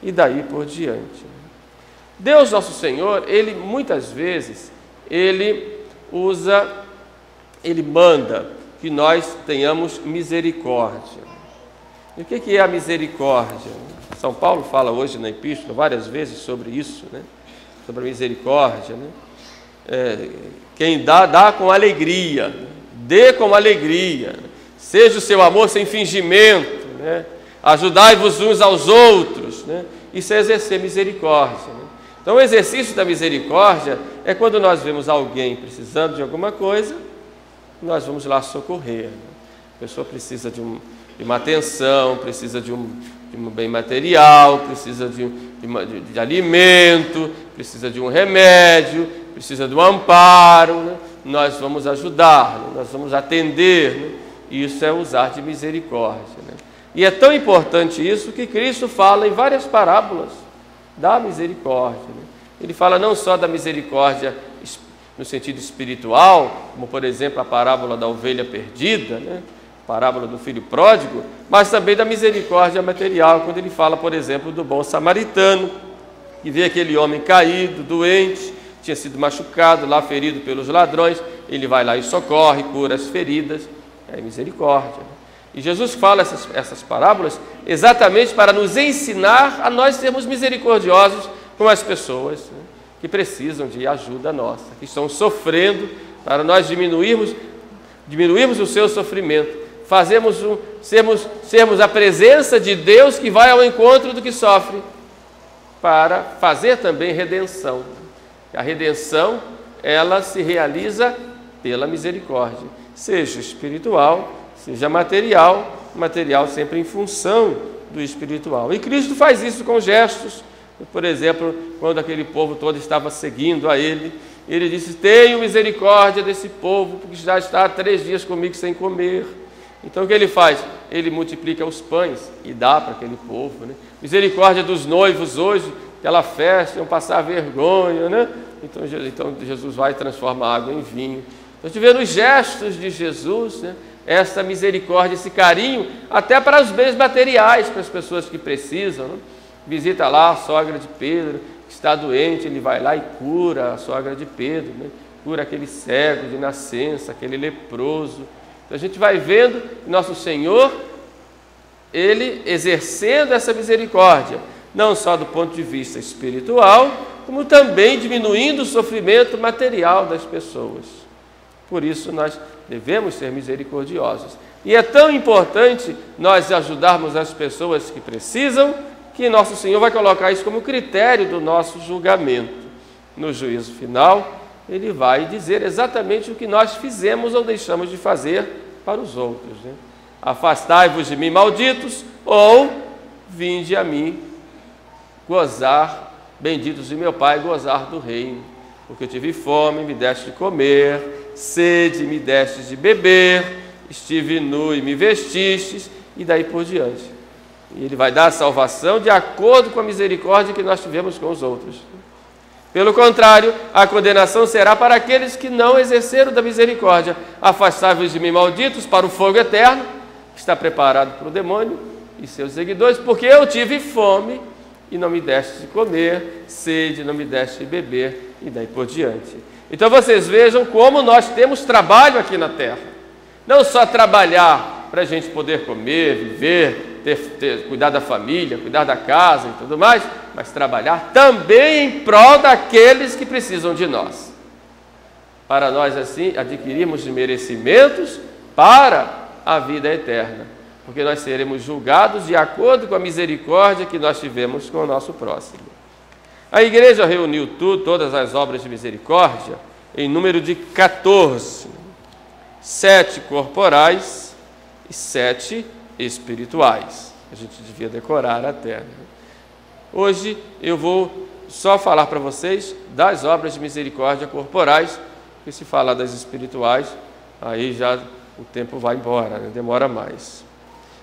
e daí por diante. Deus nosso Senhor, Ele muitas vezes, Ele manda que nós tenhamos misericórdia. E o que é a misericórdia? São Paulo fala hoje na Epístola várias vezes sobre isso, né? Sobre a misericórdia, né? Quem dá com alegria, dê com alegria, seja o seu amor sem fingimento, né? Ajudai-vos uns aos outros, né? Isso é exercer misericórdia, né? Então o exercício da misericórdia é quando nós vemos alguém precisando de alguma coisa, nós vamos lá socorrer, né? A pessoa precisa de uma atenção, precisa de um bem material, precisa de alimento, precisa de um remédio, precisa de um amparo, né? Nós vamos ajudar, né? Nós vamos atender, né? Isso é usar de misericórdia, né? E é tão importante isso que Cristo fala em várias parábolas da misericórdia, né? Ele fala não só da misericórdia no sentido espiritual, como por exemplo a parábola da ovelha perdida, né? Parábola do filho pródigo, mas também da misericórdia material, quando ele fala, por exemplo, do bom samaritano, que vê aquele homem caído, doente, tinha sido machucado, lá ferido pelos ladrões, ele vai lá e socorre, cura as feridas, é misericórdia. E Jesus fala essas parábolas exatamente para nos ensinar a nós sermos misericordiosos com as pessoas, né, que precisam de ajuda nossa, que estão sofrendo, para nós diminuirmos o seu sofrimento, sermos a presença de Deus que vai ao encontro do que sofre, para fazer também redenção. A redenção, ela se realiza pela misericórdia, seja espiritual, seja material sempre em função do espiritual. E Cristo faz isso com gestos. Por exemplo, quando aquele povo todo estava seguindo a Ele, Ele disse: tenho misericórdia desse povo, porque já está há 3 dias comigo sem comer. Então o que Ele faz? Ele multiplica os pães e dá para aquele povo, né? Misericórdia dos noivos hoje, aquela festa, iam passar vergonha, né? Então Jesus vai e transforma a água em vinho. Então, a gente vê nos gestos de Jesus, né, essa misericórdia, esse carinho, até para os bens materiais, para as pessoas que precisam, né? Visita lá a sogra de Pedro, que está doente, ele vai lá e cura a sogra de Pedro, né? Cura aquele cego de nascença, aquele leproso. Então a gente vai vendo que nosso Senhor, Ele exercendo essa misericórdia, não só do ponto de vista espiritual, como também diminuindo o sofrimento material das pessoas. Por isso nós devemos ser misericordiosos. E é tão importante nós ajudarmos as pessoas que precisam, que nosso Senhor vai colocar isso como critério do nosso julgamento. No juízo final, Ele vai dizer exatamente o que nós fizemos ou deixamos de fazer para os outros, né? Afastai-vos de mim, malditos, ou vinde a mim, gozar, benditos de meu Pai, gozar do reino. Porque eu tive fome, me deste de comer, sede, me deste de beber, estive nu e me vestistes, e daí por diante. E Ele vai dar a salvação de acordo com a misericórdia que nós tivemos com os outros. Pelo contrário, a condenação será para aqueles que não exerceram da misericórdia. Afastai-vos de mim, malditos, para o fogo eterno, que está preparado para o demônio e seus seguidores, porque eu tive fome e não me deste de comer, sede, não me deste de beber, e daí por diante. Então vocês vejam como nós temos trabalho aqui na terra. Não só trabalhar para a gente poder comer, viver, cuidar da família, cuidar da casa e tudo mais, mas trabalhar também em prol daqueles que precisam de nós, para nós assim adquirirmos merecimentos para a vida eterna, porque nós seremos julgados de acordo com a misericórdia que nós tivemos com o nosso próximo. A igreja reuniu todas as obras de misericórdia em número de 14, 7 corporais e 7 espirituais. A gente devia decorar até, né? Hoje eu vou só falar para vocês das obras de misericórdia corporais, porque se falar das espirituais, aí já o tempo vai embora, né? Demora mais.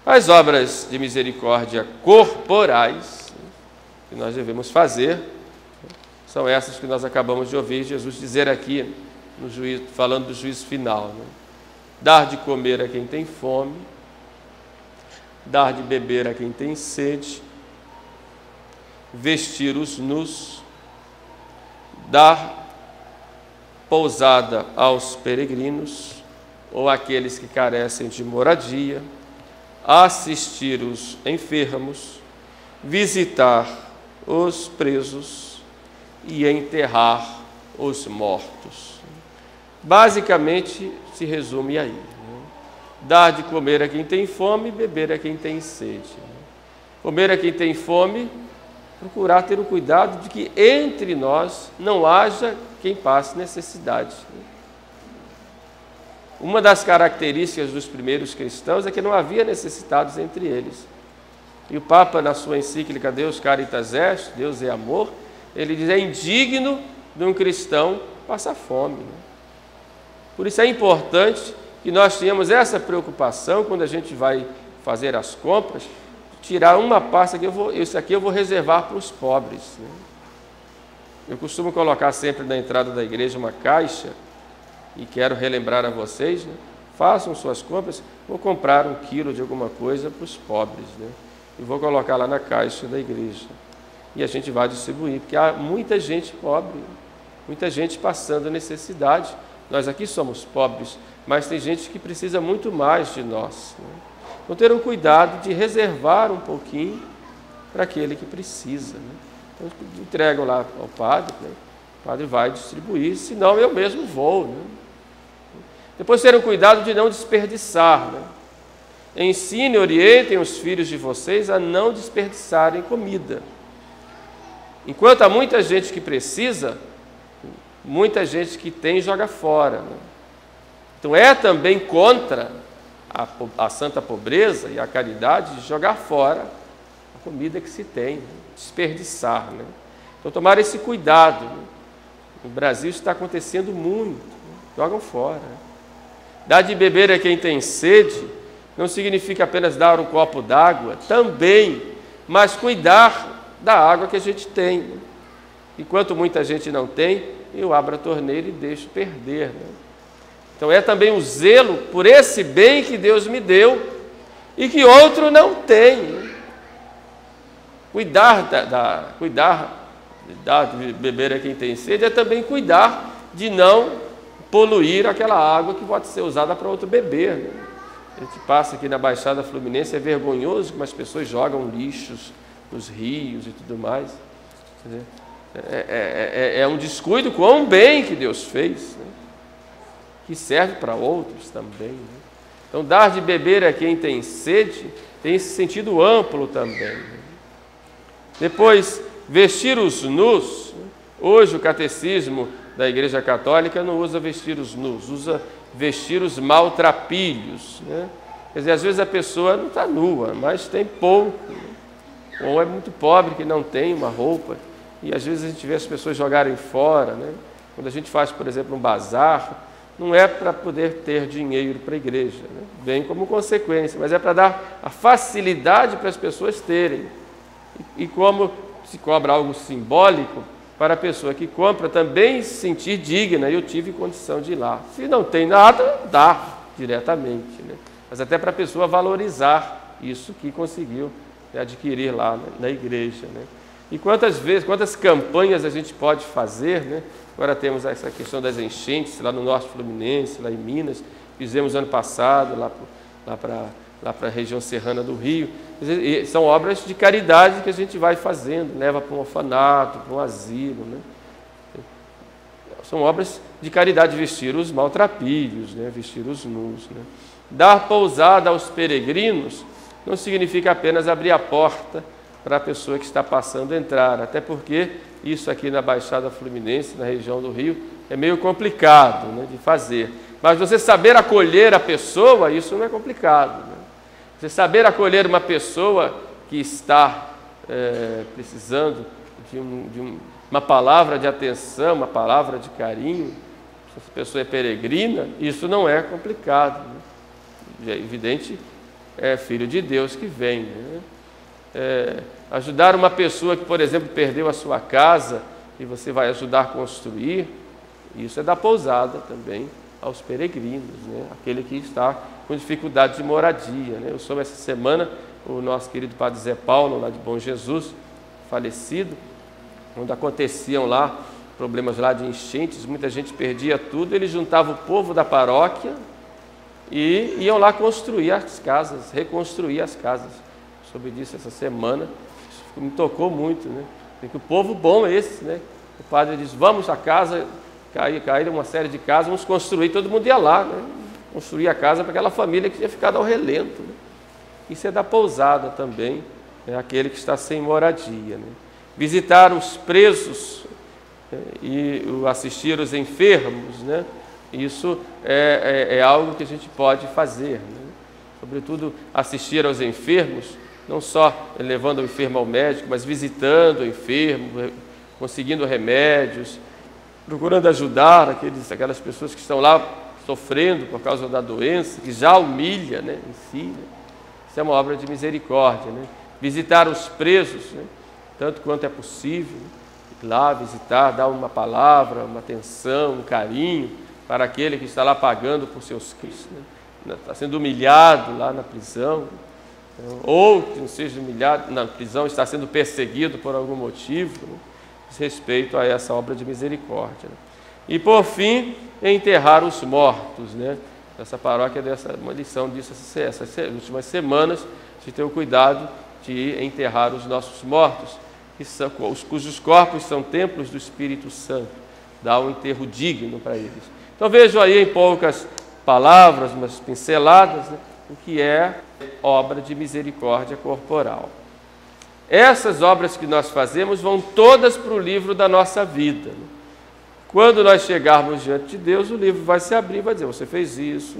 As obras de misericórdia corporais, né, que nós devemos fazer, são essas que nós acabamos de ouvir Jesus dizer aqui, no juízo, falando do juízo final, né? Dar de comer a quem tem fome, dar de beber a quem tem sede, vestir os nus, dar pousada aos peregrinos ou àqueles que carecem de moradia, assistir os enfermos, visitar os presos e enterrar os mortos. Basicamente se resume aí, né? Dar de comer a quem tem fome, beber a quem tem sede. Comer a quem tem fome, procurar ter o cuidado de que entre nós não haja quem passe necessidade. Uma das características dos primeiros cristãos é que não havia necessitados entre eles. E o Papa, na sua encíclica Deus Caritas Est, Deus é amor, ele diz: é indigno de um cristão passar fome. Por isso é importante que nós tenhamos essa preocupação quando a gente vai fazer as compras, tirar uma pasta que isso aqui eu vou reservar para os pobres. Eu costumo colocar sempre na entrada da igreja uma caixa, e quero relembrar a vocês, né? Façam suas compras, vou comprar 1 quilo de alguma coisa para os pobres, né? E vou colocar lá na caixa da igreja. E a gente vai distribuir, porque há muita gente pobre, muita gente passando necessidade. Nós aqui somos pobres, mas tem gente que precisa muito mais de nós, né? Então ter um cuidado de reservar um pouquinho para aquele que precisa, né? Então entrego lá ao padre, né? O padre vai distribuir, senão eu mesmo vou, né? Depois ter um cuidado de não desperdiçar, né? Ensine e orientem os filhos de vocês a não desperdiçarem comida. Enquanto há muita gente que precisa, muita gente que tem joga fora, né? Então é também contra a santa pobreza e a caridade de jogar fora a comida que se tem, né? Desperdiçar, né? Então tomar esse cuidado, né? No Brasil isso está acontecendo muito, né? Jogam fora. Dar de beber a quem tem sede não significa apenas dar um copo d'água, também, mas cuidar da água que a gente tem, né? Enquanto muita gente não tem, eu abro a torneira e deixo perder, né? Então é também um zelo por esse bem que Deus me deu e que outro não tem, né? Cuidar de beber a quem tem sede é também cuidar de não poluir aquela água que pode ser usada para outro beber, né? A gente passa aqui na Baixada Fluminense, é vergonhoso como as pessoas jogam lixos nos rios e tudo mais. É um descuido com o bem que Deus fez, né? Que serve para outros também, né? Então, dar de beber a quem tem sede tem esse sentido amplo também, né? Depois, vestir os nus. Hoje o catecismo da Igreja Católica não usa vestir os nus, usa vestir os maltrapilhos, né? Quer dizer, às vezes a pessoa não está nua, mas tem pouco, né? Ou é muito pobre que não tem uma roupa, e às vezes a gente vê as pessoas jogarem fora, né? Quando a gente faz, por exemplo, um bazar, não é para poder ter dinheiro para a igreja, né? Vem como consequência, mas é para dar a facilidade para as pessoas terem. E como se cobra algo simbólico, para a pessoa que compra também se sentir digna, eu tive condição de ir lá. Se não tem nada, dá diretamente, né? Mas até para a pessoa valorizar isso que conseguiu, né, adquirir lá na igreja, né? E quantas campanhas a gente pode fazer, né? Agora temos essa questão das enchentes lá no Norte Fluminense, lá em Minas, fizemos ano passado lá para a região serrana do Rio. E são obras de caridade que a gente vai fazendo, leva para um orfanato, para um asilo, né? São obras de caridade, vestir os maltrapilhos, né? Vestir os nus, né? Dar pousada aos peregrinos não significa apenas abrir a porta para a pessoa que está passando entrar, até porque isso aqui na Baixada Fluminense, na região do Rio, é meio complicado, né, de fazer. Mas você saber acolher a pessoa, isso não é complicado, né? Você saber acolher uma pessoa que está precisando de uma palavra de atenção, uma palavra de carinho, se essa pessoa é peregrina, isso não é complicado, né? É evidente, é filho de Deus que vem, né? Ajudar uma pessoa que, por exemplo, perdeu a sua casa e você vai ajudar a construir, isso é dar pousada também aos peregrinos, né? Aquele que está com dificuldade de moradia, né? Eu soube essa semana, o nosso querido Padre Zé Paulo, lá de Bom Jesus, falecido, quando aconteciam lá problemas lá de enchentes, muita gente perdia tudo, ele juntava o povo da paróquia e iam lá construir as casas, reconstruir as casas. Soube disso essa semana, isso me tocou muito, né? Tem que o povo bom é esse, né? O padre diz, vamos à casa, caíram uma série de casas, vamos construir, todo mundo ia lá, né? Construir a casa para aquela família que tinha ficado ao relento, né? Isso é da pousada também, é aquele que está sem moradia, né? Visitar os presos, né? E assistir os enfermos, né? Isso é algo que a gente pode fazer, né? Sobretudo assistir aos enfermos, não só levando o enfermo ao médico, mas visitando o enfermo, conseguindo remédios, procurando ajudar aquelas pessoas que estão lá sofrendo por causa da doença, que já humilha, né, em si, né? Isso é uma obra de misericórdia, né? Visitar os presos, né, tanto quanto é possível, ir lá visitar, dar uma palavra, uma atenção, um carinho para aquele que está lá pagando por seus crimes, né? Está sendo humilhado lá na prisão, ou que não seja humilhado na prisão, está sendo perseguido por algum motivo, né? Diz respeito a essa obra de misericórdia, né? E por fim, enterrar os mortos, né? Essa paróquia dessa uma lição disso essas últimas semanas, de ter o cuidado de enterrar os nossos mortos, cujos corpos são templos do Espírito Santo, dar um enterro digno para eles. Então vejo aí em poucas palavras, umas pinceladas, né, o que é obra de misericórdia corporal. Essas obras que nós fazemos vão todas para o livro da nossa vida, né? Quando nós chegarmos diante de Deus, o livro vai se abrir e vai dizer, você fez isso,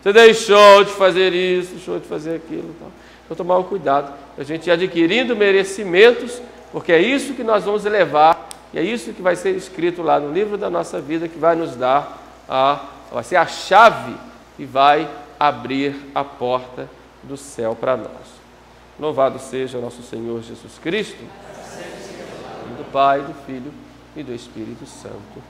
você deixou de fazer isso, deixou de fazer aquilo. Então tomar o cuidado, a gente ir adquirindo merecimentos, porque é isso que nós vamos levar, e é isso que vai ser escrito lá no livro da nossa vida, que vai nos dar, vai ser a chave que vai abrir a porta do céu para nós. Louvado seja nosso Senhor Jesus Cristo, do Pai, do Filho e do Espírito Santo.